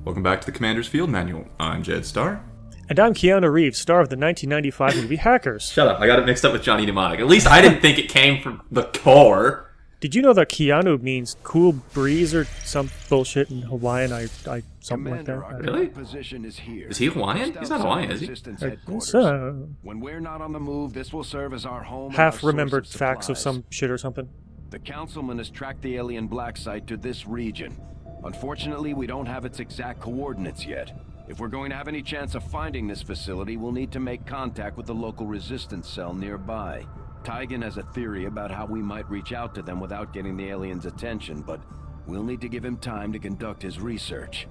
Welcome back to the Commander's Field Manual. I'm Jade Starr. And I'm Keanu Reeves, star of the 1995 movie Hackers. Shut up, I got it mixed up with Johnny Mnemonic. At least I didn't think it came from the core. Did you know that Keanu means cool breeze or some bullshit in Hawaiian? Something like that. Really? Is he Hawaiian? He's not Hawaiian, is he? When we're not on the move, this will serve as our home. Half-remembered facts of some shit or something. The councilman has tracked the alien black site to this region. Unfortunately, we don't have its exact coordinates yet. If we're going to have any chance of finding this facility, we'll need to make contact with the local resistance cell nearby. Tygan has a theory about how we might reach out to them without getting the aliens' attention, but we'll need to give him time to conduct his research.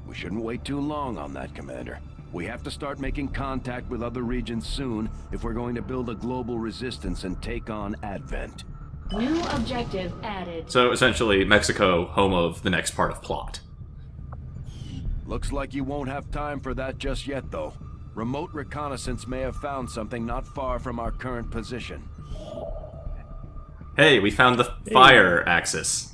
We shouldn't wait too long on that, Commander. We have to start making contact with other regions soon if we're going to build a global resistance and take on Advent. New objective added. So essentially, Mexico, home of the next part of plot. Looks like you won't have time for that just yet, though. Remote reconnaissance may have found something not far from our current position. Hey, we found the fire axis.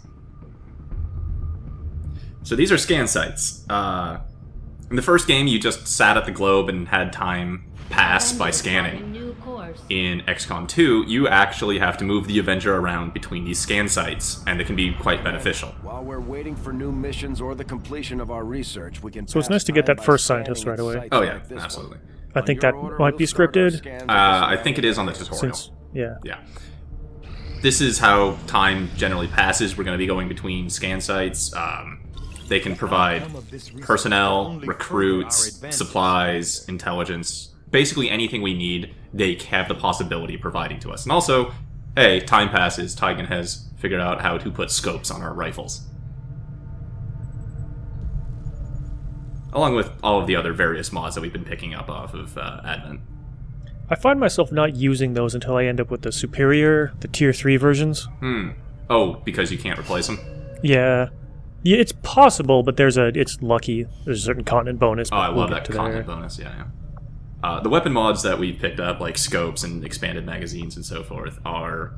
So these are scan sites. In the first game, you just sat at the globe and had time pass by scanning. In XCOM 2, you actually have to move the Avenger around between these scan sites, and it can be quite beneficial. While we're waiting for new missions or the completion of our research, we can. So it's nice to get that first scientist right away. Oh yeah, absolutely. I think that might be scripted. I think it is on the tutorial. Yeah. This is how time generally passes. We're going to be going between scan sites. They can provide personnel, recruits, supplies, intelligence. Basically anything we need, they have the possibility of providing to us. And also, hey, time passes. Tygan has figured out how to put scopes on our rifles. Along with all of the other various mods that we've been picking up off of Advent. I find myself not using those until I end up with the superior, the tier 3 versions. Oh, because you can't replace them? Yeah, it's possible, but it's lucky. There's a certain continent bonus. Oh, I love that continent bonus, yeah. The weapon mods that we picked up, like scopes and expanded magazines and so forth, are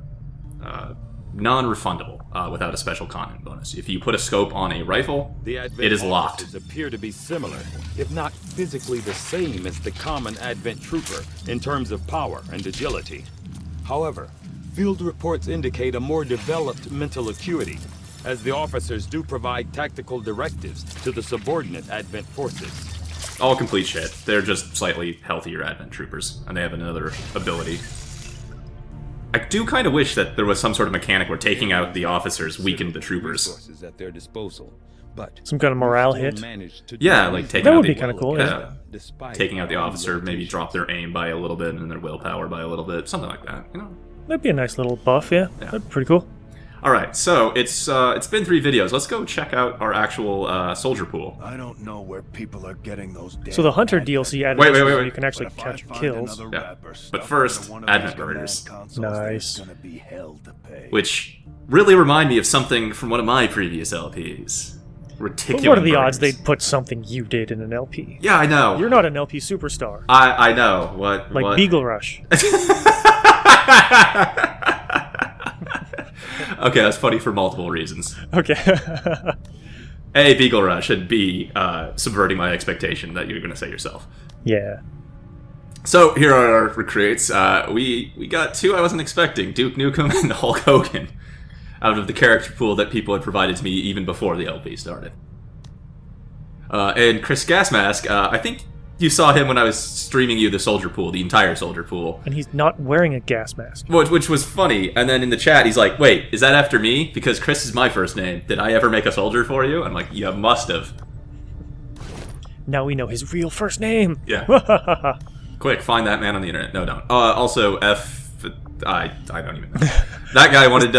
non-refundable without a special content bonus. If you put a scope on a rifle, it is locked. Appear to be similar, if not physically the same as the common Advent trooper in terms of power and agility. However, field reports indicate a more developed mental acuity, as the officers do provide tactical directives to the subordinate Advent forces. All complete shit. They're just slightly healthier Advent troopers, and they have another ability. I do kind of wish that there was some sort of mechanic where taking out the officers weakened the troopers. At their disposal, but some kind of morale hit. Yeah, like taking that out would be kind of cool. Taking out the officer, maybe drop their aim by a little bit and their willpower by a little bit, something like that. You know, that'd be a nice little buff. Yeah. That'd be pretty cool. All right, so it's been 3 videos. Let's go check out our actual soldier pool. I don't know where people are getting those. So the Hunter DLC added where you can actually catch kills. Yeah. But first, Advent Murders. Nice. Which really remind me of something from one of my previous LPs. Reticulum. But what are the odds they'd put something you did in an LP? Yeah, I know. You're not an LP superstar. I know. What? Beagle Rush. Okay, that's funny for multiple reasons. Okay. A, Beagle Rush, and B, subverting my expectation that you're going to say yourself. Yeah. So, here are our recruits. We got 2 I wasn't expecting, Duke Nukem and Hulk Hogan, out of the character pool that people had provided to me even before the LP started. And Chris Gasmask, I think you saw him when I was streaming you the soldier pool, the entire soldier pool. And he's not wearing a gas mask. Which was funny. And then in the chat, he's like, wait, is that after me? Because Chris is my first name. Did I ever make a soldier for you? I'm like, you must have. Now we know his real first name. Yeah. Quick, find that man on the internet. No, don't. Also, I don't even know. That guy wanted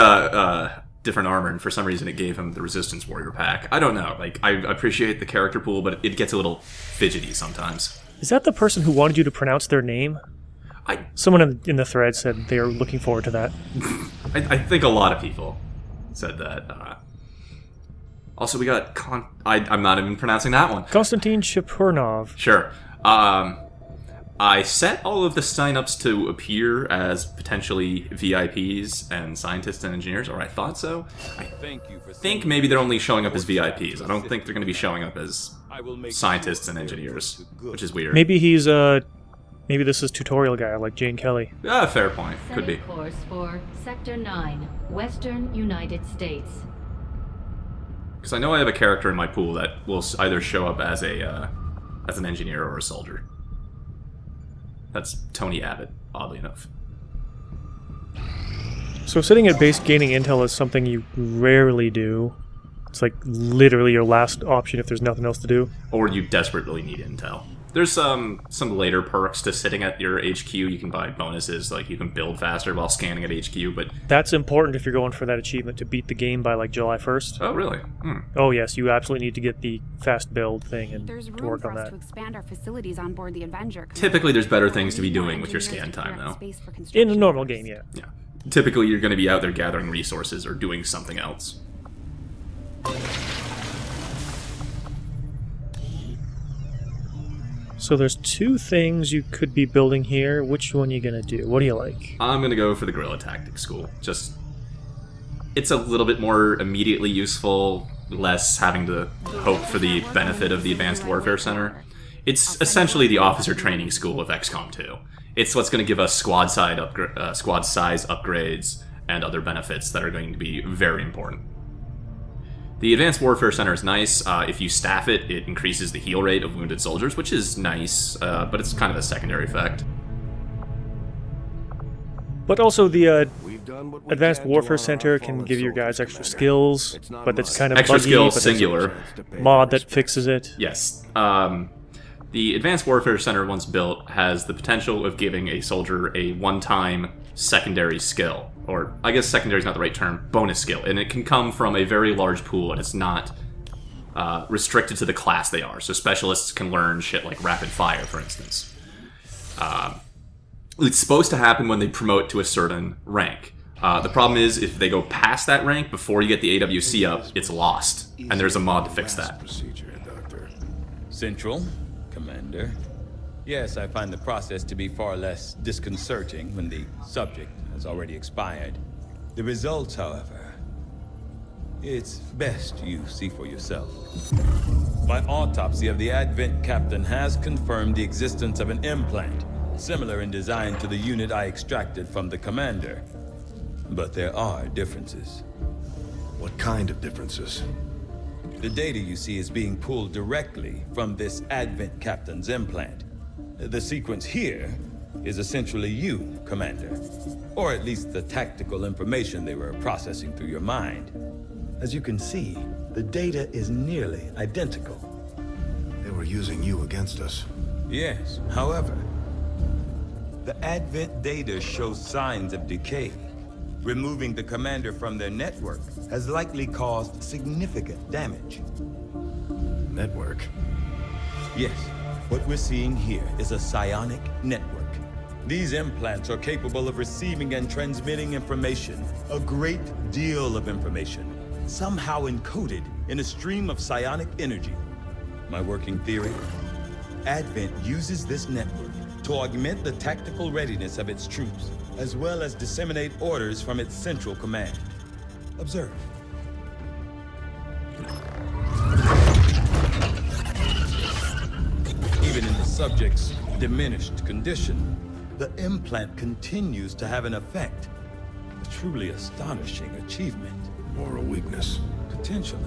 different armor, and for some reason it gave him the Resistance Warrior pack. I don't know. Like, I appreciate the character pool, but it gets a little fidgety sometimes. Is that the person who wanted you to pronounce their name? Someone in the thread said they are looking forward to that. I think a lot of people said that. Also, we got I'm not even pronouncing that one. Konstantin Shapurnov. Sure. I set all of the signups to appear as potentially VIPs and scientists and engineers, or I thought so. I think maybe they're only showing up as VIPs. I don't think they're going to be showing up as scientists and engineers, which is weird. Maybe he's maybe this is tutorial guy like Jane Kelly. Fair point. Could be. Setting course for Sector 9, Western United States. Because I know I have a character in my pool that will either show up as an engineer or a soldier. That's Tony Abbott, oddly enough. So sitting at base gaining intel is something you rarely do. It's like literally your last option if there's nothing else to do. Or you desperately need intel. There's some later perks to sitting at your HQ. You can buy bonuses, like you can build faster while scanning at HQ, but... That's important if you're going for that achievement to beat the game by like July 1st. Oh, really? Oh, yes, you absolutely need to get the fast build thing and There's to room work for on us that. to expand our facilities on board the Avenger. Typically, there's better things to be doing with your scan time, though. In a normal game, yeah. Yeah. Typically, you're going to be out there gathering resources or doing something else. So there's two things you could be building here. Which one are you going to do? What do you like? I'm going to go for the Guerrilla Tactics School. Just... It's a little bit more immediately useful, less having to hope for the benefit of the Advanced Warfare Center. It's essentially the Officer Training School of XCOM 2. It's what's going to give us squad size upgrades and other benefits that are going to be very important. The Advanced Warfare Center is nice. If you staff it, it increases the heal rate of wounded soldiers, which is nice, but it's kind of a secondary effect. But also the We've done what we Advanced can to Warfare honor Center our can fallen give your guys soldiers, extra Commander. skills, It's not but it's much. kind of Extra buggy, skills, but there's a singular. mod that fixes it. Yes. The Advanced Warfare Center, once built, has the potential of giving a soldier a one-time secondary skill. Or, I guess secondary is not the right term, bonus skill. And it can come from a very large pool, and it's not restricted to the class they are. So specialists can learn shit like rapid fire, for instance. It's supposed to happen when they promote to a certain rank. The problem is, if they go past that rank before you get the AWC up, it's lost. And there's a mod to fix that. Central, Commander. Yes, I find the process to be far less disconcerting when the subject has already expired. The results, however, it's best you see for yourself. My autopsy of the Advent Captain has confirmed the existence of an implant, similar in design to the unit I extracted from the Commander. But there are differences. What kind of differences? The data you see is being pulled directly from this Advent Captain's implant. The sequence here is essentially you, Commander. Or at least the tactical information they were processing through your mind. As you can see, the data is nearly identical. They were using you against us. Yes, however, the Advent data shows signs of decay. Removing the Commander from their network has likely caused significant damage. Network? Yes, what we're seeing here is a psionic network. These implants are capable of receiving and transmitting information, a great deal of information, somehow encoded in a stream of psionic energy. My working theory? Advent uses this network to augment the tactical readiness of its troops, as well as disseminate orders from its central command. Observe. Even in the subject's diminished condition, the implant continues to have an effect. A truly astonishing achievement. Or a weakness? Potentially.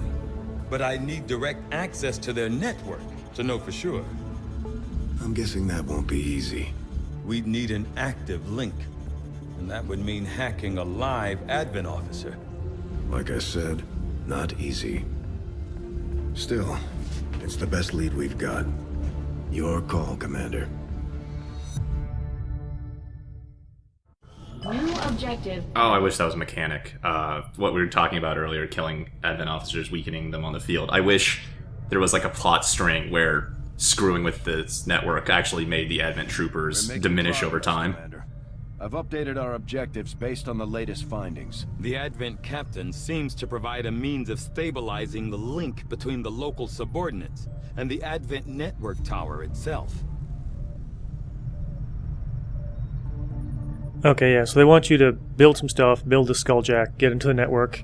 But I need direct access to their network to know for sure. I'm guessing that won't be easy. We'd need an active link. And that would mean hacking a live Advent officer. Like I said, not easy. Still, it's the best lead we've got. Your call, Commander. New objective. Oh, I wish that was a mechanic. What we were talking about earlier, killing Advent officers, weakening them on the field. I wish there was like a plot string where screwing with this network actually made the Advent troopers We're making diminish over progress, time. Commander. I've updated our objectives based on the latest findings. The Advent Captain seems to provide a means of stabilizing the link between the local subordinates and the Advent network tower itself. Okay, yeah, so they want you to build some stuff, build the Skulljack, get into the network,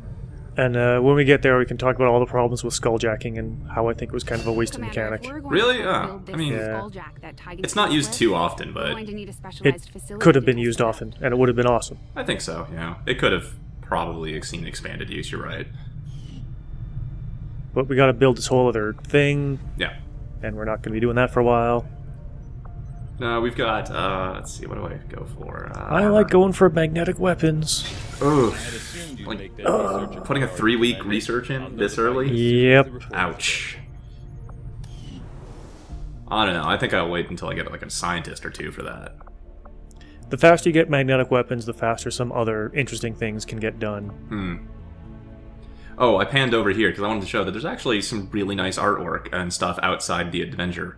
And when we get there, we can talk about all the problems with skulljacking and how I think it was kind of a wasted Commander, mechanic. if we're going Really? to Yeah. build this I mean, skulljack that Tigan It's not came up used with, too often, we're but going to need a It specialized facility could have to been test used it. often, and it would have been awesome. I think so, yeah. It could have probably seen expanded use, you're right. But we got to build this whole other thing, Yeah. and we're not going to be doing that for a while. No, we've got, let's see, what do I go for? I like going for magnetic weapons. Ooh. Like, putting a 3-week research in this early? Yep. Ouch. I don't know, I think I'll wait until I get like a scientist or two for that. The faster you get magnetic weapons, the faster some other interesting things can get done. Oh, I panned over here because I wanted to show that there's actually some really nice artwork and stuff outside the adventure.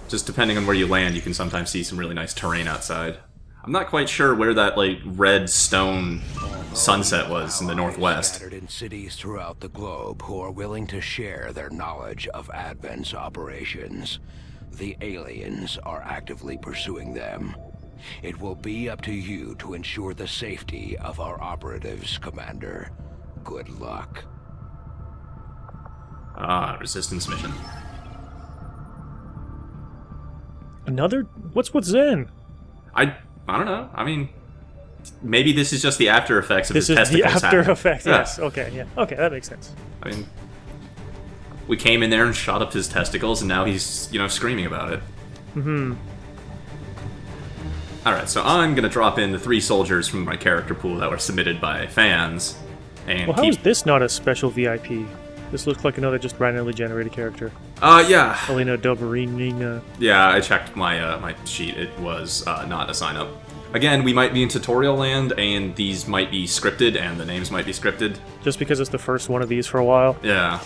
Just depending on where you land, you can sometimes see some really nice terrain outside. I'm not quite sure where that, like, red stone sunset was in the northwest. Scattered in cities throughout the globe who are willing to share their knowledge of Advent's operations. The aliens are actively pursuing them. It will be up to you to ensure the safety of our operatives, Commander. Good luck. Ah, resistance mission. Another? What's with Zen? I don't know. I mean, maybe this is just the after effects of This his is the testicles after happening. effect, Yeah. yes. Okay, yeah. Okay, that makes sense. I mean, we came in there and shot up his testicles, and now he's, you know, screaming about it. Alright, so I'm gonna drop in the 3 soldiers from my character pool that were submitted by fans, and Well, how keep... is this not a special VIP? This looks like another just randomly generated character. Yeah. Elena Dobrinina. Yeah, I checked my my sheet. It was not a sign-up. Again, we might be in tutorial land, and these might be scripted, and the names might be scripted. Just because it's the first one of these for a while? Yeah.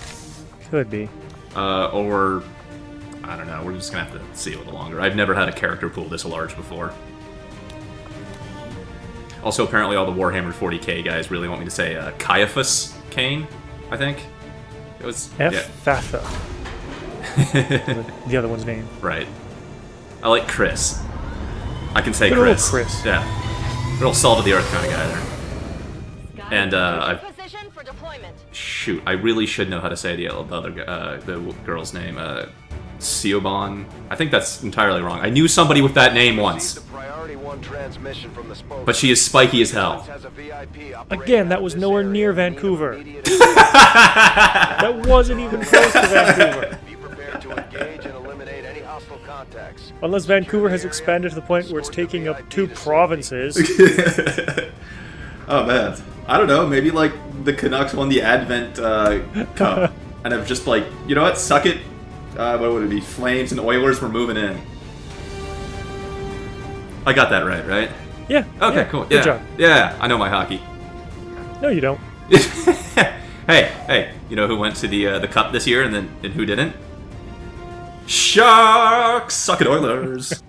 Could be. Or... I don't know, we're just gonna have to see a little longer. I've never had a character pool this large before. Also, apparently all the Warhammer 40k guys really want me to say Caiaphas Kane, I think. It was... Fatha. The other one's name. Right. I like Chris. I can say Good old Chris. Chris. Yeah. Real salt of the earth kind of guy there. And Position for deployment. shoot, I really should know how to say the other the girl's name. Siobhan. I think that's entirely wrong. I knew somebody with that name once, but she is spiky as hell. Again, that was nowhere near Vancouver. That wasn't even close to Vancouver. Unless Vancouver has expanded to the point where it's taking up 2 provinces. Oh man, I don't know. Maybe like the Canucks won the Advent Cup, and have just like, you know what? Suck it. What would it be? Flames and Oilers were moving in. I got that right? Yeah. Okay, yeah, cool. Good Yeah, job. yeah. I know my hockey. No, you don't. Hey, you know who went to the Cup this year, and who didn't? Sharks! Suck it, Oilers!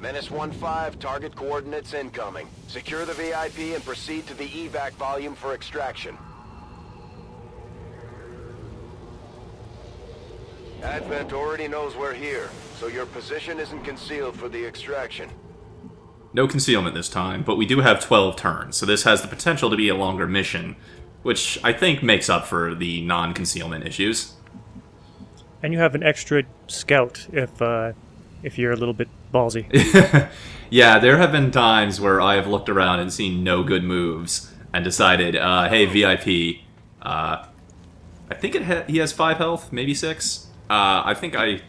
Menace 1-5, target coordinates incoming. Secure the VIP and proceed to the evac volume for extraction. Advent already knows we're here, so your position isn't concealed for the extraction. No concealment this time, but we do have 12 turns, so this has the potential to be a longer mission, which I think makes up for the non-concealment issues. And you have an extra scout if you're a little bit ballsy. Yeah, there have been times where I have looked around and seen no good moves, and decided, hey, VIP, I think he has 5 health, maybe 6. I think I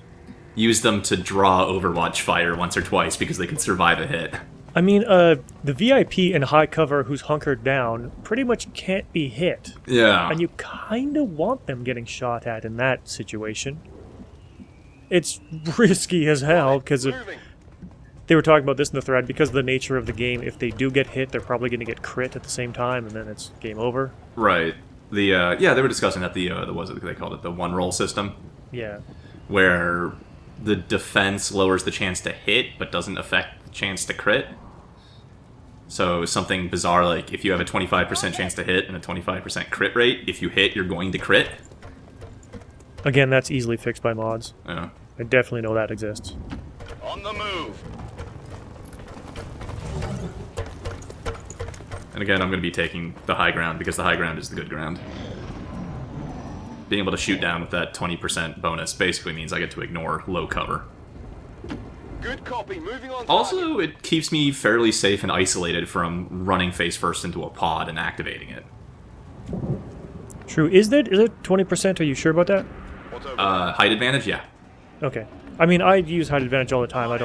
used them to draw Overwatch fire once or twice because they could survive a hit. I mean, the VIP in high cover who's hunkered down pretty much can't be hit. Yeah. And you kind of want them getting shot at in that situation. It's risky as hell, because they were talking about this in the thread, because of the nature of the game, if they do get hit, they're probably going to get crit at the same time, and then it's game over. Right. Yeah, they were discussing that what they called it, the one-roll system, Yeah. where the defense lowers the chance to hit, but doesn't affect the chance to crit. So something bizarre like, if you have a 25% chance to hit and a 25% crit rate, if you hit, you're going to crit. Again, that's easily fixed by mods. Yeah. I definitely know that exists. On the move. And again, I'm going to be taking the high ground because the high ground is the good ground. Being able to shoot down with that 20% bonus basically means I get to ignore low cover. Good copy. Moving on. Also, it keeps me fairly safe and isolated from running face first into a pod and activating it. True. Is it 20%? Are you sure about that? Height advantage, yeah. Okay. I mean, I use height advantage all the time. I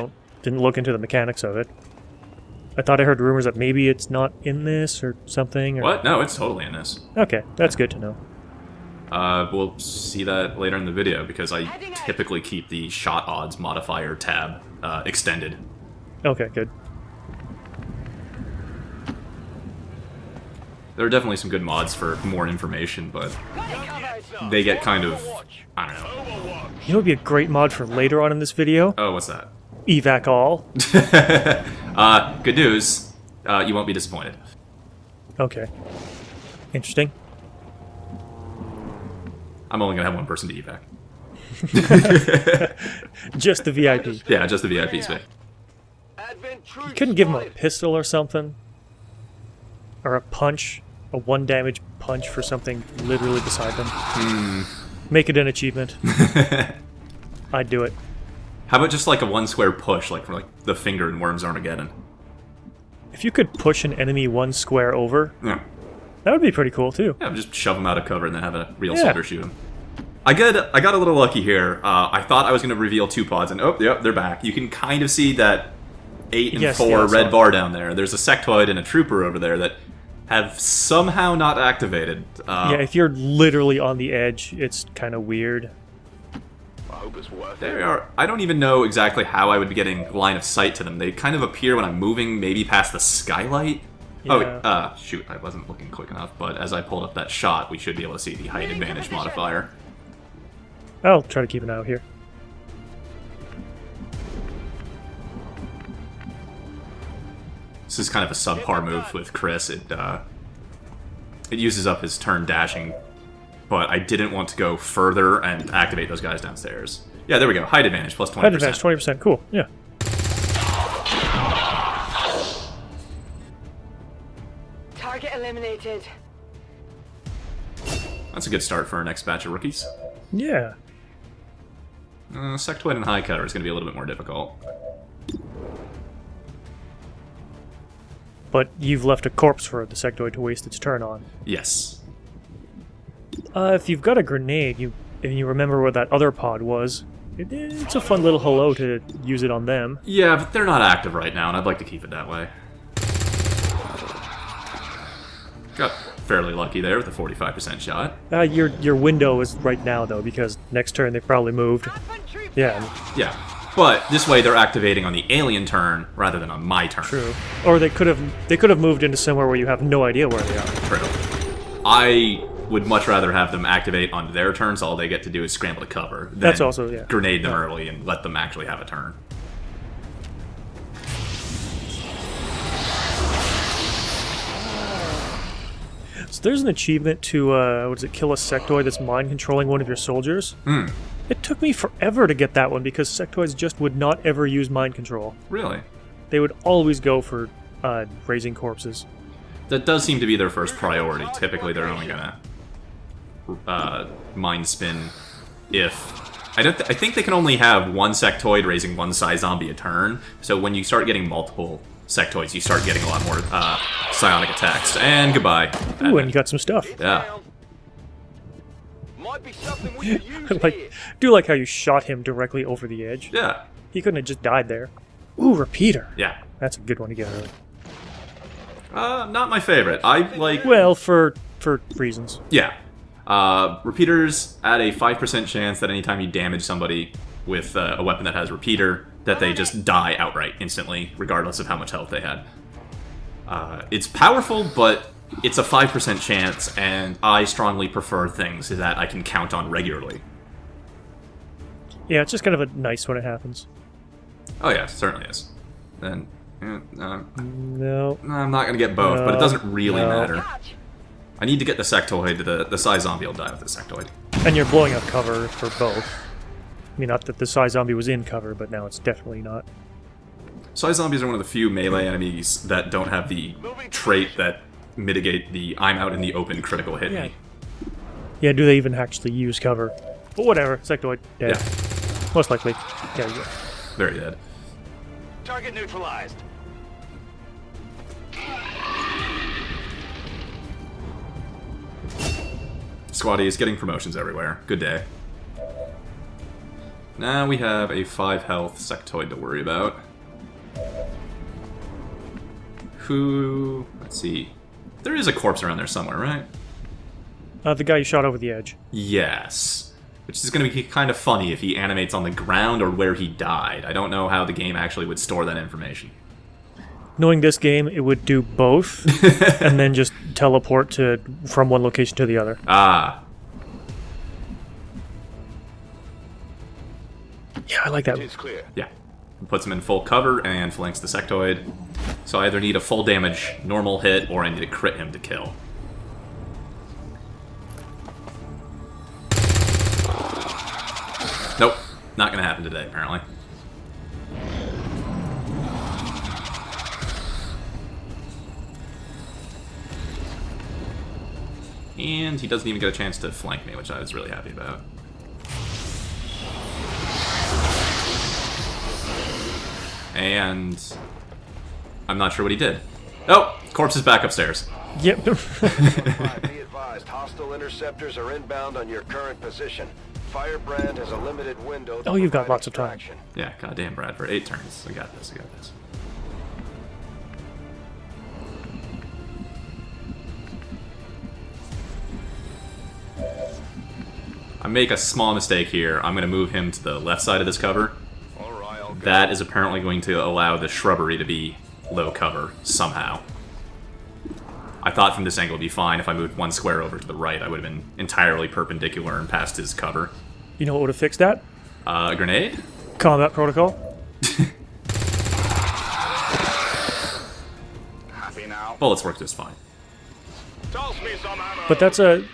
didn't look into the mechanics of it. I thought I heard rumors that maybe it's not in this or something. Or... What? No, it's totally in this. Okay, that's good to know. We'll see that later in the video because I typically keep the shot odds modifier tab extended. Okay, good. There are definitely some good mods for more information, but they get kind of, I don't know. You know what would be a great mod for later on in this video? Oh, what's that? Evac all. Good news. You won't be disappointed. Okay. Interesting. I'm only gonna have one person to evac. Just the VIP. Yeah, just the VIP space. You couldn't give him a pistol or something? Or a punch? A 1 damage punch for something literally beside them? Make it an achievement. I'd do it. How about just like a 1 square push, like from like the finger in Worms Armageddon? If you could push an enemy 1 square over, Yeah. that would be pretty cool too. Yeah, just shove him out of cover and then have a real soldier shoot him. I got a little lucky here. I thought I was going to reveal 2 pods, and oh, yep, they're back. You can kind of see that 8 and 4 red bar down there. There's a sectoid and a trooper over there that have somehow not activated. Yeah, if you're literally on the edge, it's kind of weird. I hope it's worth They are. I don't even know exactly how I would be getting line of sight to them. They kind of appear when I'm moving, maybe past the skylight. Yeah. Oh, shoot, I wasn't looking quick enough, but as I pulled up that shot, we should be able to see the height advantage modifier. I'll try to keep an eye out here. This is kind of a subpar move with Chris. It uses up his turn dashing, but I didn't want to go further and activate those guys downstairs. Yeah, there we go. Height advantage plus 20%. Height advantage 20%. Cool. Yeah. Target eliminated. That's a good start for our next batch of rookies. Yeah. Sectoid and High Cutter is going to be a little bit more difficult. But you've left a corpse for the sectoid to waste its turn on. Yes. If you've got a grenade, and you remember where that other pod was, it's a fun little hello to use it on them. Yeah, but they're not active right now, and I'd like to keep it that way. Got fairly lucky there with the 45% shot. Your window is right now, though, because next turn they probably moved. Yeah. Yeah, but this way they're activating on the alien turn rather than on my turn. True. Or they could have moved into somewhere where you have no idea where they are. True. I would much rather have them activate on their turns. All they get to do is scramble to cover. Than That's also, yeah. Grenade them early and let them actually have a turn. So there's an achievement to, kill a sectoid that's mind controlling one of your soldiers. It took me forever to get that one because sectoids just would not ever use mind control. Really? They would always go for raising corpses. That does seem to be their first priority. Typically, they're only gonna mind spin if I think they can only have one sectoid raising one psi zombie a turn. So when you start getting multiple sectoids, you start getting a lot more psionic attacks. And goodbye. Ooh, and you got some stuff. Yeah. Might be something we could use here. Do like how you shot him directly over the edge. Yeah. He couldn't have just died there. Ooh, repeater. Yeah. That's a good one to get early. Not my favorite. I like. Well, for reasons. Yeah. Repeaters add a 5% chance that anytime you damage somebody with a weapon that has repeater, that they just die outright instantly, regardless of how much health they had. It's powerful, but it's a 5% chance, and I strongly prefer things that I can count on regularly. Yeah, it's just kind of a nice when it happens. Oh yeah, certainly is. Then, No. I'm not going to get both, but it doesn't really No. matter. I need to get the sectoid. The psi zombie will die with the sectoid. And you're blowing up cover for both. I mean, not that the psi zombie was in cover, but now it's definitely not. Psi zombies are one of the few melee enemies that don't have the trait that mitigate the I'm out in the open critical hit me. Yeah, do they even actually use cover? But whatever, Sectoid, dead. Yeah. Most likely. There you go. Very dead. Target neutralized. Squatty is getting promotions everywhere. Good day. Now we have a 5 health Sectoid to worry about. Who... let's see. There is a corpse around there somewhere, right? The guy you shot over the edge. Yes. Which is going to be kind of funny if he animates on the ground or where he died. I don't know how the game actually would store that information. Knowing this game, it would do both, and then just teleport from one location to the other. Ah. Yeah, I like that. It's clear. Yeah. Puts him in full cover and flanks the Sectoid. So I either need a full damage normal hit or I need to crit him to kill. Nope. Not gonna happen today, apparently. And he doesn't even get a chance to flank me, which I was really happy about. And I'm not sure what he did. Oh, corpse is back upstairs. Yep. Be advised, hostile interceptors are inbound on your current position. Firebrand has a limited window. Oh, you've got lots of time. Yeah, goddamn, Brad, for 8 turns. I got this, I got this. I make a small mistake here. I'm going to move him to the left side of this cover. That is apparently going to allow the shrubbery to be low cover, somehow. I thought from this angle it'd be fine. If I moved 1 square over to the right, I would have been entirely perpendicular and past his cover. You know what would have fixed that? A grenade? Combat protocol. Happy now. Bullets work just fine. Toss me some ammo. But that's a...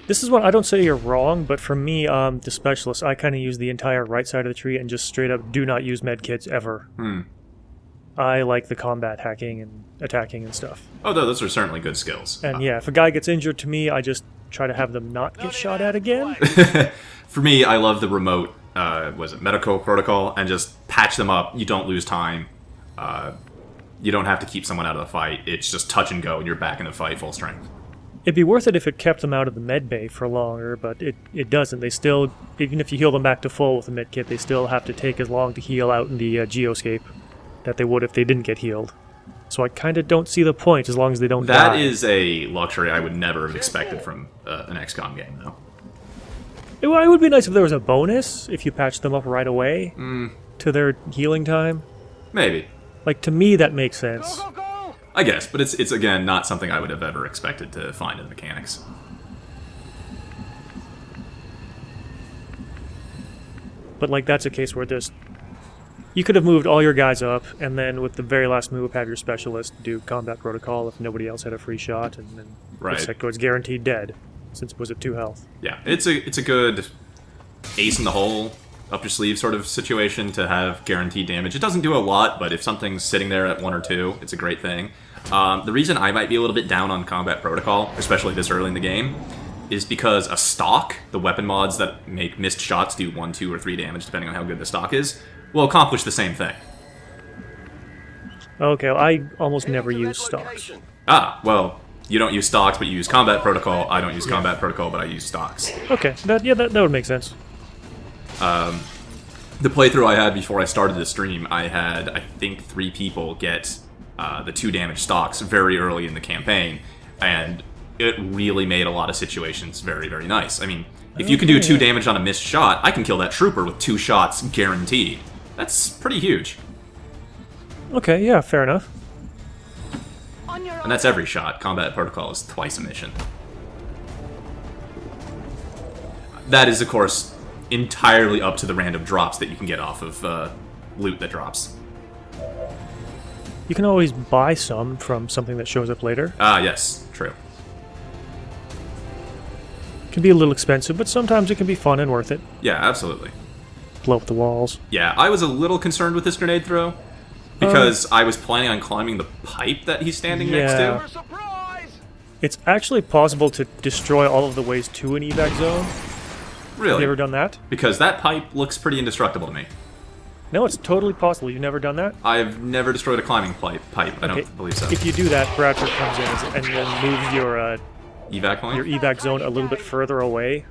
This is what I don't say you're wrong, but for me, the specialist, I kind of use the entire right side of the tree and just straight up do not use medkits ever. I like the combat hacking and attacking and stuff. Oh, those are certainly good skills. And yeah, if a guy gets injured to me, I just try to have them not get shot at again. For me, I love the remote, medical protocol, and just patch them up. You don't lose time. You don't have to keep someone out of the fight. It's just touch and go, and you're back in the fight full strength. It'd be worth it if it kept them out of the med bay for longer, but it doesn't. They still, even if you heal them back to full with a med kit, they still have to take as long to heal out in the geoscape that they would if they didn't get healed. So I kind of don't see the point as long as they don't die. That is a luxury I would never have expected from an XCOM game, though. It would be nice if there was a bonus if you patched them up right away to their healing time. Maybe. Like, to me, that makes sense. I guess, but it's again not something I would have ever expected to find in the mechanics. But like that's a case where you could have moved all your guys up, and then with the very last move, have your specialist do combat protocol if nobody else had a free shot, and then the Sectoid's guaranteed dead, since it was at 2 health. Yeah, it's a good ace in the hole, up your sleeve sort of situation to have guaranteed damage. It doesn't do a lot, but if something's sitting there at 1 or 2, it's a great thing. The reason I might be a little bit down on combat protocol, especially this early in the game, is because a stock, the weapon mods that make missed shots do 1, 2, or 3 damage, depending on how good the stock is, will accomplish the same thing. Okay, well, I almost never use stocks. Ah, well, you don't use stocks, but you use combat protocol. I don't use combat protocol, but I use stocks. Okay, that would make sense. The playthrough I had before I started the stream, I had, I think, 3 people get the 2 damage stocks very early in the campaign, and it really made a lot of situations very, very nice. I mean, if you can do 2 damage on a missed shot, I can kill that trooper with 2 shots guaranteed. That's pretty huge. Okay, yeah, fair enough. And that's every shot. Combat protocol is twice a mission. That is, of course, entirely up to the random drops that you can get off of loot that drops. You can always buy some from something that shows up later. Ah, yes, true. It can be a little expensive, but sometimes it can be fun and worth it. Yeah, absolutely. Blow up the walls. Yeah, I was a little concerned with this grenade throw, because I was planning on climbing the pipe that he's standing next to. It's actually possible to destroy all of the ways to an evac zone. Really? Have you ever done that? Because that pipe looks pretty indestructible to me. No, it's totally possible. You've never done that? I've never destroyed a climbing pipe. I don't believe so. If you do that, Bradford comes in and then moves your Evac point? your evac zone a little bit further away.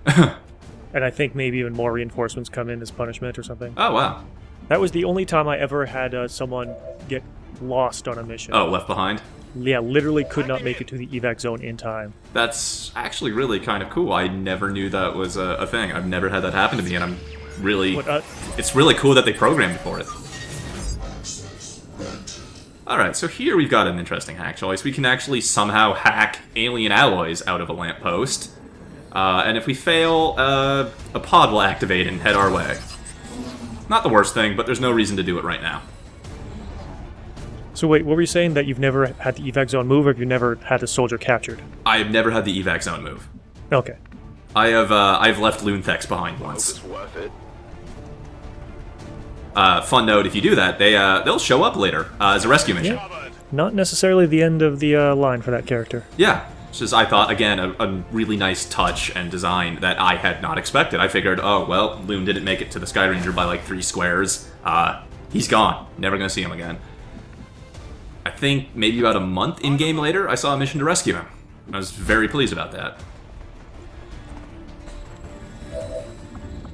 And I think maybe even more reinforcements come in as punishment or something. Oh, wow. That was the only time I ever had someone get lost on a mission. Oh, left behind? Yeah, literally could not make it to the evac zone in time. That's actually really kind of cool. I never knew that was a thing. I've never had that happen to me, and I'm really... it's really cool that they programmed for it. Alright, so here we've got an interesting hack choice. We can actually somehow hack alien alloys out of a lamppost. And if we fail, a pod will activate and head our way. Not the worst thing, but there's no reason to do it right now. So wait, what were you saying? That you've never had the evac zone move, or you've never had a soldier captured? I've never had the evac zone move. Okay. I've left Loonthex behind once. Fun note, if you do that, they'll show up later as a rescue mission. Yeah. Not necessarily the end of the line for that character. Yeah. Which is, I thought, again, a really nice touch and design that I had not expected. I figured, oh, well, Loon didn't make it to the Sky Ranger by like 3 squares. He's gone. Never gonna see him again. I think maybe about a month in-game later, I saw a mission to rescue him. I was very pleased about that.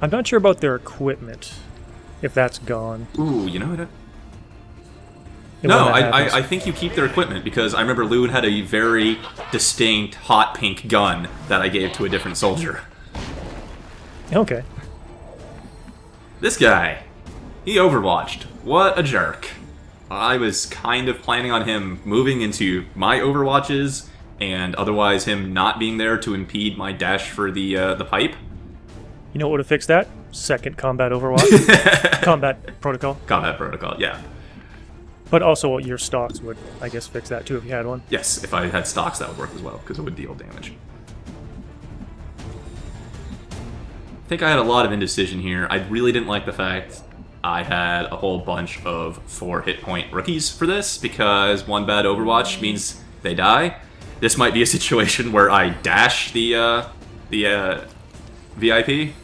I'm not sure about their equipment, if that's gone. Ooh, you know what? And No, when that happens. I think you keep their equipment, because I remember Loon had a very distinct hot pink gun that I gave to a different soldier. Okay. This guy, he overwatched. What a jerk. I was kind of planning on him moving into my overwatches, and otherwise him not being there to impede my dash for the pipe. You know what would have fixed that? Second combat overwatch. Combat protocol. Combat protocol, yeah. But also your stocks would, I guess, fix that too if you had one. Yes, if I had stocks that would work as well, because it would deal damage. I think I had a lot of indecision here. I really didn't like the fact I had a whole bunch of 4 hit point rookies for this, because one bad overwatch means they die. This might be a situation where I dash the VIP.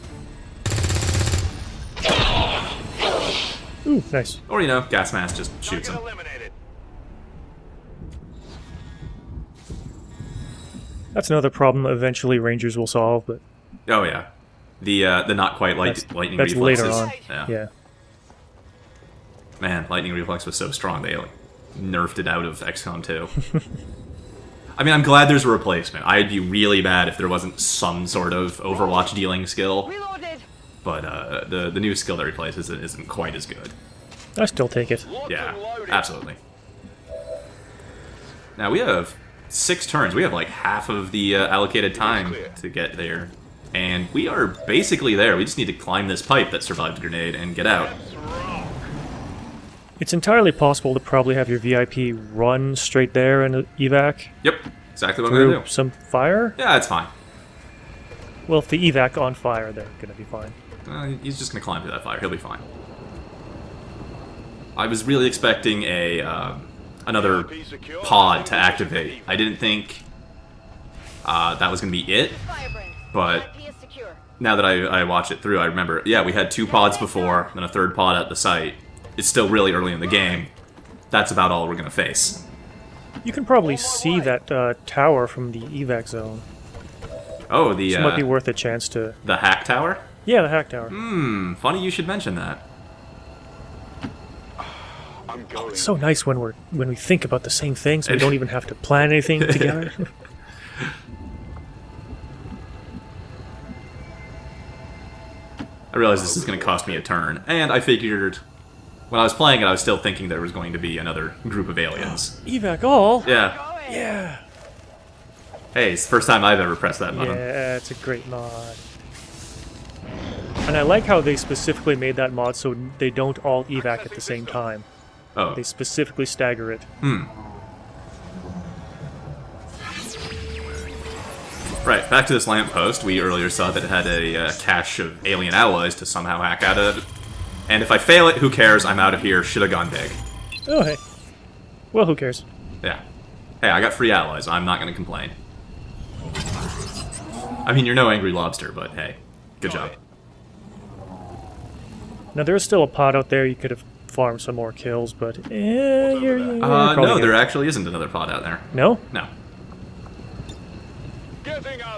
Ooh, nice. Or, you know, gas mask just shoots him. That's another problem eventually Rangers will solve, but... Oh, yeah. The not quite lightning that's reflexes. later on. Yeah. Man, lightning reflex was so strong they like, nerfed it out of XCOM 2. I mean, I'm glad there's a replacement. I'd be really bad if there wasn't some sort of Overwatch dealing skill. Reloaded. But the new skill that replaces it isn't quite as good. I still take it. Yeah, absolutely. Now we have 6 turns. We have like half of the allocated time to get there. And we are basically there. We just need to climb this pipe that survived the grenade and get out. It's entirely possible to probably have your VIP run straight there and evac. Yep, exactly what I'm going to do. Some fire? Yeah, it's fine. Well, if the evac on fire, they're going to be fine. He's just going to climb through that fire. He'll be fine. I was really expecting another pod to activate. I didn't think that was going to be it, but now that I watch it through, I remember, yeah, we had 2 pods before, then a 3rd pod at the site. It's still really early in the game. That's about all we're going to face. You can probably see that tower from the evac zone. Oh, the... So it might be worth a chance to... The hack tower? Yeah, the hack tower. Funny you should mention that. Oh, it's so nice when we think about the same thing, so we don't even have to plan anything together. I realized this is going to cost me a turn, and I figured when I was playing it, I was still thinking there was going to be another group of aliens. Evac all? Yeah. Yeah. Hey, it's the first time I've ever pressed that button. Yeah, it's a great mod. And I like how they specifically made that mod so they don't all evac at the same time. Oh. They specifically stagger it. Right, back to this lamppost. We earlier saw that it had a cache of alien alloys to somehow hack out of it. And if I fail it, who cares? I'm out of here. Should have gone big. Oh, hey. Well, who cares? Yeah. Hey, I got free alloys. I'm not going to complain. I mean, you're no angry lobster, but hey, good job. Now, there's still a pod out there. You could have farmed some more kills, but you're No, there actually isn't another pod out there. No? No.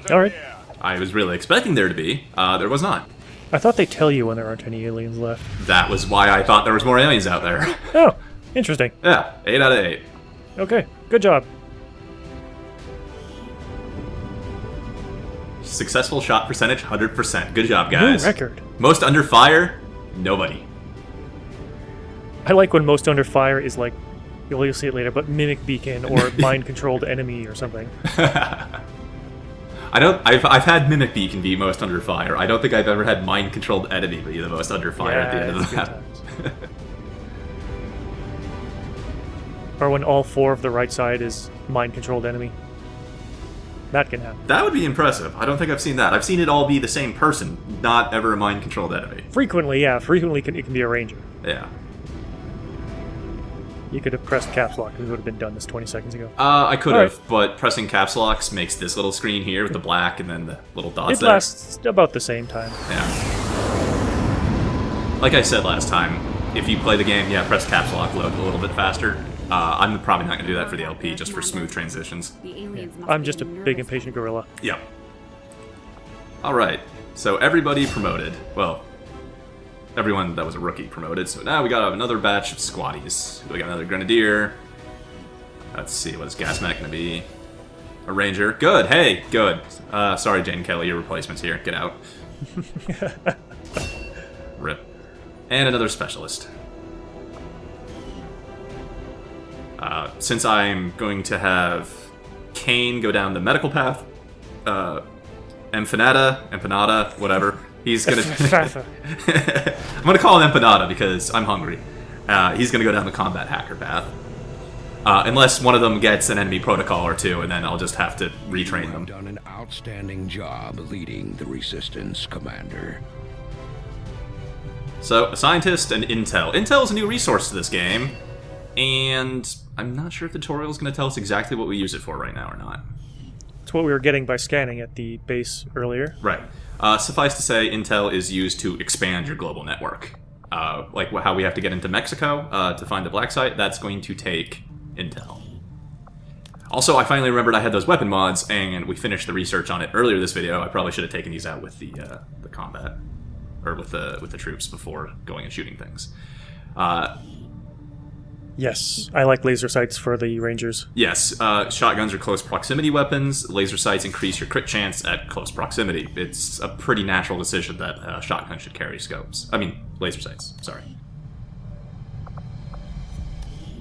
All right. I was really expecting there to be. There was not. I thought they tell you when there aren't any aliens left. That was why I thought there was more aliens out there. Oh, interesting. Yeah, 8 out of 8. Okay, good job. Successful shot percentage, 100%. Good job, guys. New record. Most under fire, nobody. I like when most under fire is like, you'll see it later, but mimic beacon or mind-controlled enemy or something. I've had mimic beacon be most under fire. I don't think I've ever had mind-controlled enemy be the most under fire at the end of the map. Or when all 4 of the right side is mind-controlled enemy. That can happen. That would be impressive. I don't think I've seen that. I've seen it all be the same person, not ever a mind-controlled enemy. Frequently, yeah. Frequently it can be a ranger. Yeah. You could have pressed caps lock. It would have been done this 20 seconds ago. I could have, but pressing caps locks makes this little screen here with the black and then the little dots there. It lasts about the same time. Yeah. Like I said last time, if you play the game, yeah, press caps lock, load a little bit faster. I'm probably not going to do that for the LP, just for smooth transitions. I'm just a big impatient gorilla. Yep. Alright, so everybody promoted. Well, everyone that was a rookie promoted, so now we got another batch of squatties. We got another grenadier. Let's see, what is gas mech going to be? A ranger. Good, hey, good. Sorry, Jane Kelly, your replacement's here. Get out. Rip. And another specialist. Since I'm going to have Kane go down the medical path, Empanada, whatever, he's gonna... I'm gonna call him Empanada because I'm hungry. He's gonna go down the combat hacker path. Unless one of them gets an enemy protocol or two, and then I'll just have to retrain them. You have done an outstanding job leading the Resistance, Commander. So, a scientist and intel. Intel is a new resource to this game, and I'm not sure if the tutorial is going to tell us exactly what we use it for right now or not. It's what we were getting by scanning at the base earlier. Right. Suffice to say, intel is used to expand your global network. Like how we have to get into Mexico to find the black site, that's going to take intel. Also, I finally remembered I had those weapon mods, and we finished the research on it earlier this video. I probably should have taken these out with the combat, or with the troops before going and shooting things. Yes, I like laser sights for the rangers. Yes, shotguns are close proximity weapons. Laser sights increase your crit chance at close proximity. It's a pretty natural decision that shotgun should carry scopes. I mean, laser sights, sorry.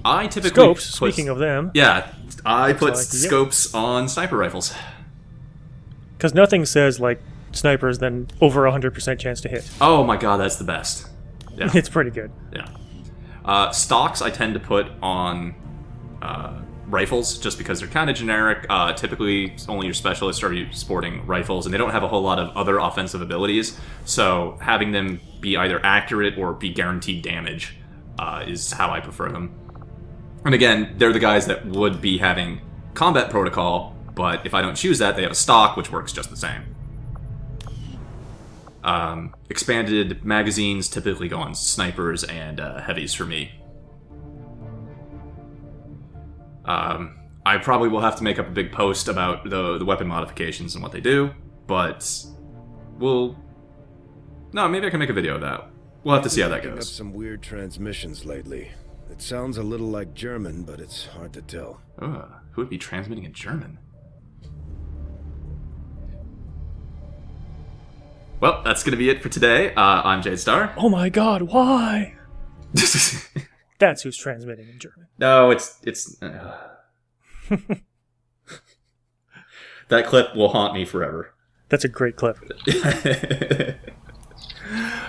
I typically Scopes, speaking of them. Yeah, I put like, scopes on sniper rifles. Because nothing says, like, snipers than over 100% chance to hit. Oh my god, that's the best. Yeah. It's pretty good. Yeah. Stocks I tend to put on rifles just because they're kind of generic. Typically, only your specialists are sporting rifles, and they don't have a whole lot of other offensive abilities. So having them be either accurate or be guaranteed damage is how I prefer them. And again, they're the guys that would be having combat protocol, but if I don't choose that, they have a stock, which works just the same. Expanded magazines typically go on snipers and heavies for me. I probably will have to make up a big post about the weapon modifications and what they do, but no, maybe I can make a video of that. We'll have to see how that Picking up goes. some weird transmissions lately. It sounds a little like German, but it's hard to tell. Who would be transmitting in German? Well, that's going to be it for today. I'm Jade Star. Oh my god, why? That's who's transmitting in German. No, it's that clip will haunt me forever. That's a great clip.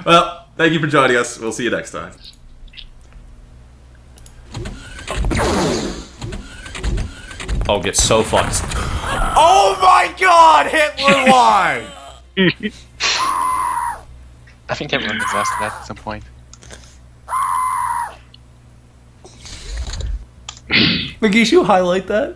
Well, thank you for joining us. We'll see you next time. I'll get so fucked. Oh my god, Hitler won! I think everyone has asked that at some point. McGee, you highlight that?